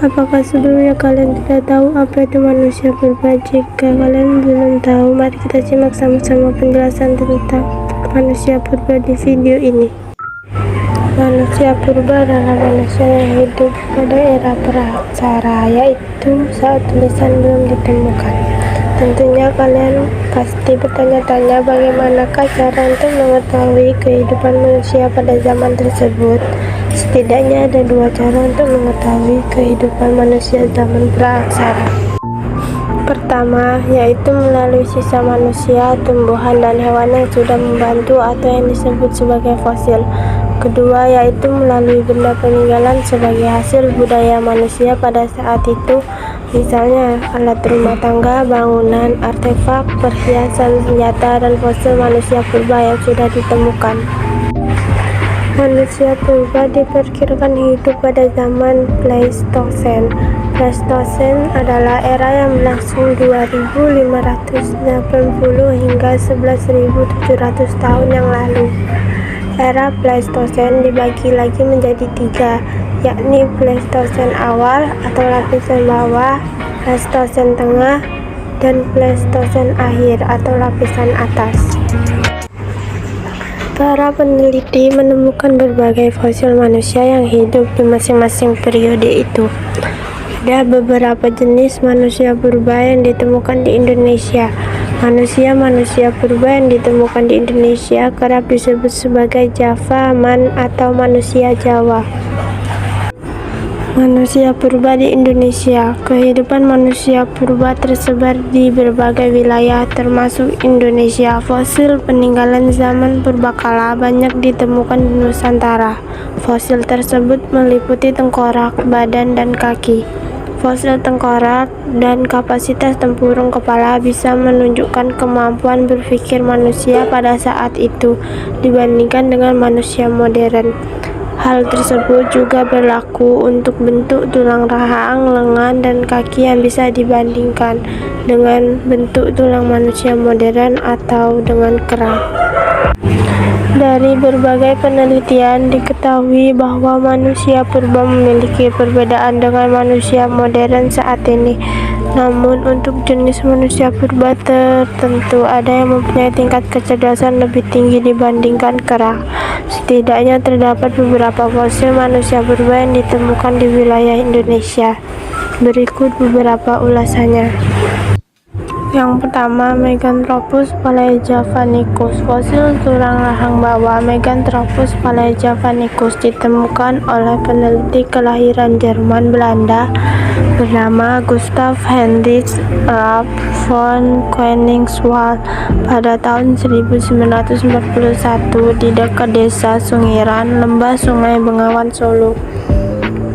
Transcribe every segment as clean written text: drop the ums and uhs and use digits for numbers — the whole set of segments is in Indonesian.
Apakah sebelumnya kalian tidak tahu apa itu manusia purba? Jika kalian belum tahu, mari kita simak sama-sama penjelasan tentang manusia purba di video ini. Manusia purba adalah manusia yang hidup pada era praksara, yaitu saat tulisan belum ditemukan. Tentunya kalian pasti bertanya-tanya bagaimanakah cara untuk mengetahui kehidupan manusia pada zaman tersebut. Setidaknya ada dua cara untuk mengetahui kehidupan manusia zaman praksara. Pertama, yaitu melalui sisa manusia, tumbuhan, dan hewan yang sudah membantu atau yang disebut sebagai fosil. Kedua, yaitu melalui benda peninggalan sebagai hasil budaya manusia pada saat itu, misalnya alat rumah tangga, bangunan, artefak, perhiasan, senjata, dan fosil manusia purba yang sudah ditemukan. Manusia purba diperkirakan hidup pada zaman Pleistosen. Pleistosen adalah era yang berlangsung 2580 hingga 11.700 tahun yang lalu. Era Pleistosen dibagi lagi menjadi tiga, yakni Pleistosen awal atau lapisan bawah, Pleistosen tengah, dan Pleistosen akhir atau lapisan atas. Para peneliti menemukan berbagai fosil manusia yang hidup di masing-masing periode itu. Ada beberapa jenis manusia purba yang ditemukan di Indonesia. Manusia purba yang ditemukan di Indonesia kerap disebut sebagai Javaman atau manusia Jawa. Manusia purba di Indonesia. Kehidupan manusia purba tersebar di berbagai wilayah termasuk Indonesia. Fosil peninggalan zaman purbakala banyak ditemukan di Nusantara. Fosil tersebut meliputi tengkorak, badan, dan kaki. Fosil tengkorak dan kapasitas tempurung kepala bisa menunjukkan kemampuan berpikir manusia pada saat itu dibandingkan dengan manusia modern. Hal tersebut juga berlaku untuk bentuk tulang rahang, lengan, dan kaki yang bisa dibandingkan dengan bentuk tulang manusia modern atau dengan kerang. Dari berbagai penelitian diketahui bahwa manusia purba memiliki perbedaan dengan manusia modern saat ini. Namun untuk jenis manusia purba tertentu ada yang mempunyai tingkat kecerdasan lebih tinggi dibandingkan kerang. Setidaknya terdapat beberapa fosil manusia purba yang ditemukan di wilayah Indonesia. Berikut beberapa ulasannya. Yang pertama, Meganthropus palaejavanicus. Fosil tulang rahang bawah Meganthropus palaejavanicus ditemukan oleh peneliti kelahiran Jerman Belanda bernama Gustav Heinrich Rapp von Koenigswald pada tahun 1941 di dekat desa Sungiran, Lembah Sungai Bengawan, Solo.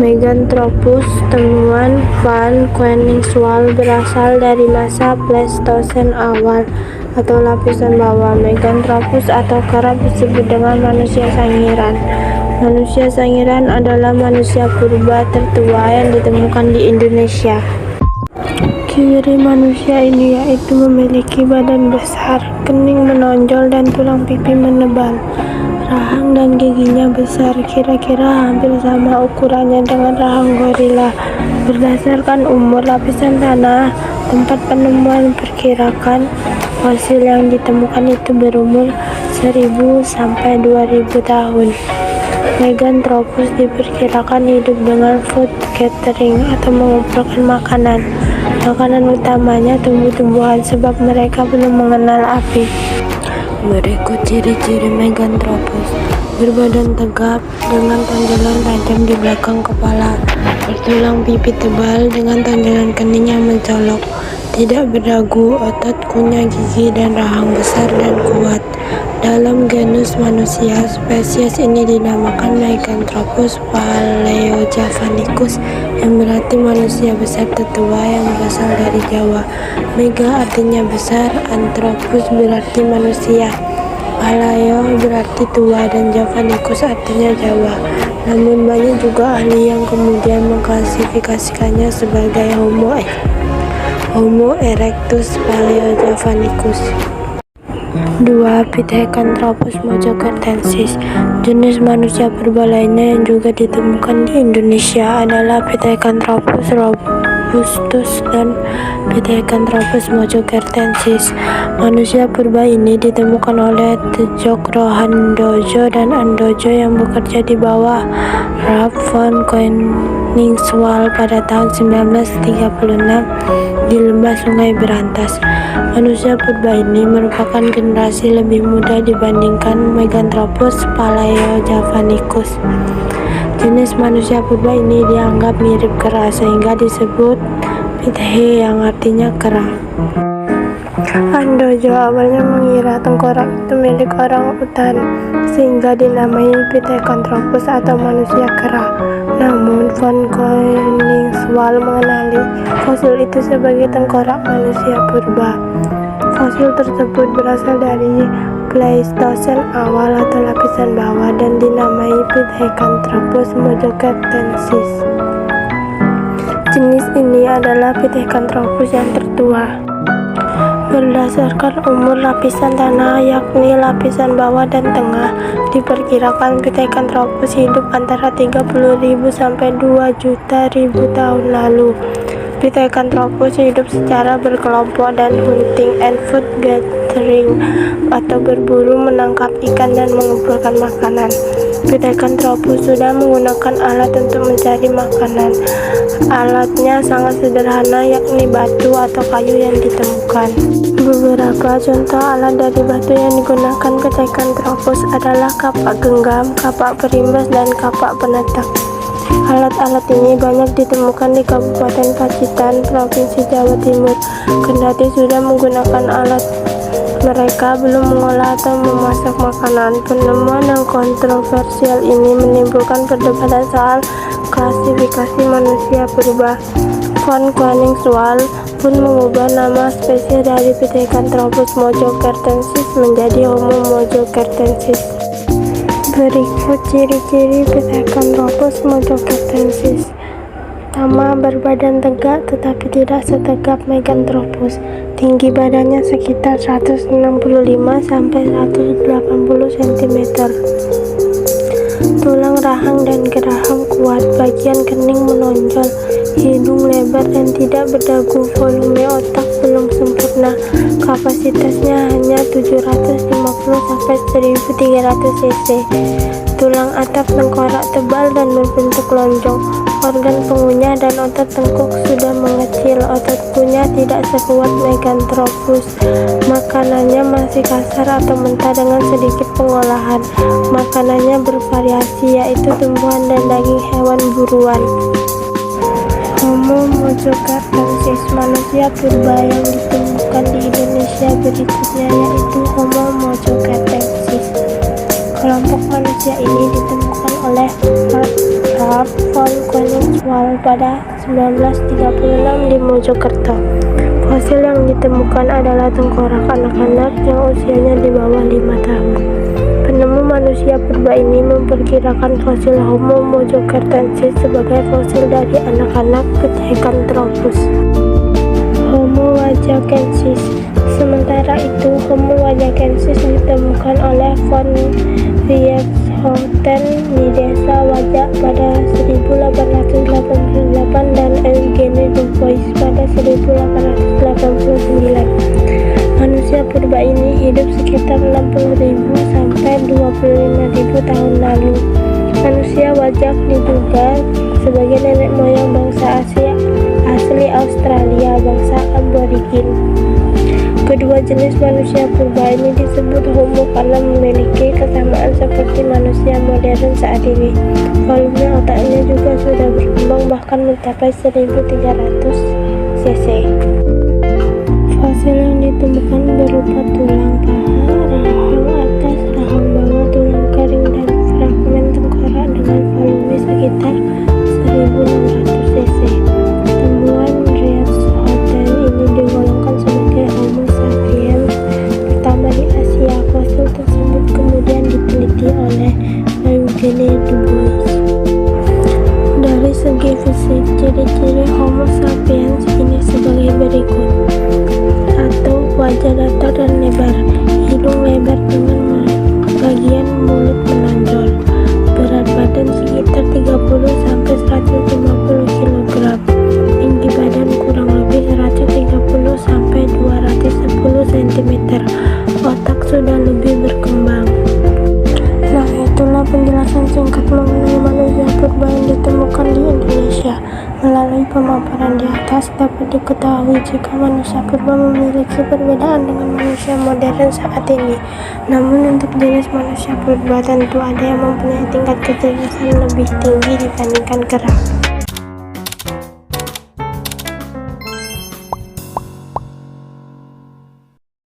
Meganthropus temuan van Koenigswald berasal dari masa Pleistosen awal atau lapisan bawah. Meganthropus atau kerap disebut dengan manusia Sangiran. Manusia Sangiran adalah manusia purba tertua yang ditemukan di Indonesia. Ciri manusia ini yaitu memiliki badan besar, kening menonjol, dan tulang pipi menebal. Rahang dan giginya besar, kira-kira hampir sama ukurannya dengan rahang gorila. Berdasarkan umur lapisan tanah, tempat penemuan perkirakan fosil yang ditemukan itu berumur 1000 sampai 2000 tahun. Meganthropus diperkirakan hidup dengan food gathering atau mengumpulkan makanan. Makanan utamanya tumbuh-tumbuhan sebab mereka belum mengenal api. Berikut ciri-ciri Meganthropus: berbadan tegap dengan tonjolan tajam di belakang kepala, bertulang pipi tebal dengan tonjolan kening yang mencolok, tidak berdagu, otot kunyah, gigi dan rahang besar dan kuat. Dalam genus manusia, spesies ini dinamakan Meganthropus palaeojavanicus yang berarti manusia besar tertua yang berasal dari Jawa. Mega artinya besar, Anthropus berarti manusia, Paleo berarti tua, dan Javanicus artinya Jawa. Namun banyak juga ahli yang kemudian mengklasifikasikannya sebagai Homo erectus palaeojavanicus. 2. Pithecanthropus mojocertensis. Jenis manusia purba lainnya yang juga ditemukan di Indonesia adalah Pithecanthropus robustus dan Pithecanthropus mojocertensis. Manusia purba ini ditemukan oleh Tjokro Handojo dan Andojo yang bekerja di bawah Ralph von Koenigswald pada tahun 1936 di lembah Sungai Berantas. Manusia purba ini merupakan generasi lebih muda dibandingkan Meganthropus palaeojavanicus. Jenis manusia purba ini dianggap mirip kera sehingga disebut Pithe yang artinya kera. Andojo awalnya mengira tengkorak itu milik orang utan sehingga dinamai Pithecanthropus atau manusia kera. Namun von Koenigswald mengenali fosil itu sebagai tengkorak manusia purba. Fosil tersebut berasal dari Pleistosen awal atau lapisan bawah dan dinamai Pithecanthropus mojocertensis. Jenis ini adalah Pithecanthropus yang tertua. Berdasarkan umur lapisan tanah, yakni lapisan bawah dan tengah, diperkirakan Pithecanthropus hidup antara 30.000 sampai 2.000.000 tahun lalu. Pithecanthropus hidup secara berkelompok dan hunting and food gathering atau berburu, menangkap ikan dan mengumpulkan makanan. Pithecanthropus sudah menggunakan alat untuk mencari makanan. Alatnya sangat sederhana, yakni batu atau kayu yang ditemukan. Beberapa contoh alat dari batu yang digunakan Pithecanthropus adalah kapak genggam, kapak perimbas, dan kapak penetak. Alat-alat ini banyak ditemukan di Kabupaten Pacitan, Provinsi Jawa Timur. Kendati sudah menggunakan alat, mereka belum mengolah atau memasak makanan. Penemuan yang kontroversial ini menimbulkan perdebatan soal klasifikasi manusia purba. Von Koenigswald pun mengubah nama spesies dari Pithecanthropus mojocertensis menjadi Homo mojocertensis. Berikut ciri-ciri Pithecanthropus mojocertensis. Pertama, berbadan tegak tetapi tidak setegap Meganthropus. Tinggi badannya sekitar 165 sampai 180 cm. Tulang rahang dan geraham kuat, bagian kening menonjol, hidung lebar dan tidak berdagu. Volume otak belum sempurna. Kapasitasnya hanya 750 sampai 1300 cc. Tulang atap tengkorak tebal dan berbentuk lonjong. Organ pengunyah dan otot tengkuk sudah mengecil. Otot kunyah tidak sekuat Meganthropus. Makanannya masih kasar atau mentah dengan sedikit pengolahan. Makanannya bervariasi, yaitu tumbuhan dan daging hewan buruan. Homo mojocertensis, manusia purba yang ditemukan di Indonesia berikutnya yaitu Homo mojocertensis. Kelompok manusia ini ditemukan oleh Ralph von Koenigswald pada 1936 di Mojokerto. Fosil yang ditemukan adalah tengkorak anak-anak yang usianya di bawah 5 tahun. Penemu manusia purba ini memperkirakan fosil Homo mojocertensis sebagai fosil dari anak-anak Pithecanthropus. Homo wajakensis. Sementara itu, Homo wajakensis ditemukan oleh von Rietschoten di desa Wajak pada 1888 dan Eugene Dubois pada 1889. Manusia purba ini hidup sekitar 60.000 sampai 25.000 tahun lalu. Manusia Wajak diduga sebagai nenek moyang bangsa Asia asli Australia, bangsa aborigin. Kedua jenis manusia purba ini disebut Homo karena memiliki kesamaan seperti manusia modern saat ini. Volume otaknya juga sudah berkembang bahkan mencapai 1300 cc. Fosil yang ditemukan berupa tulang paha, rahang atas, rahang bawah, tulang kering, dan fragmen tengkorak dengan volume sekitar 1600 cc. Temuan Rietschoten ini digolongkan sebagai Homo sapiens pertama di Asia. Fosil tersebut kemudian diteliti oleh Eugene Dubois. Dari segi fisik, ciri-ciri Homo sapiens ini sebagai berikut. 1. Wajah datar dan lebar, hidung lebar dengan bagian mulut menonjol. Berat badan sekitar 30-150 kg. Tinggi badan kurang lebih 130-210 cm. Otak sudah lebih berkembang. Nah, itulah penjelasan singkat mengenai manusia purba yang ditemukan di Indonesia. Melalui pemaparan di atas dapat diketahui jika manusia purba memiliki perbedaan dengan manusia modern saat ini. Namun untuk jenis manusia purba tentu ada yang mempunyai tingkat kecerdasan lebih tinggi dibandingkan kera.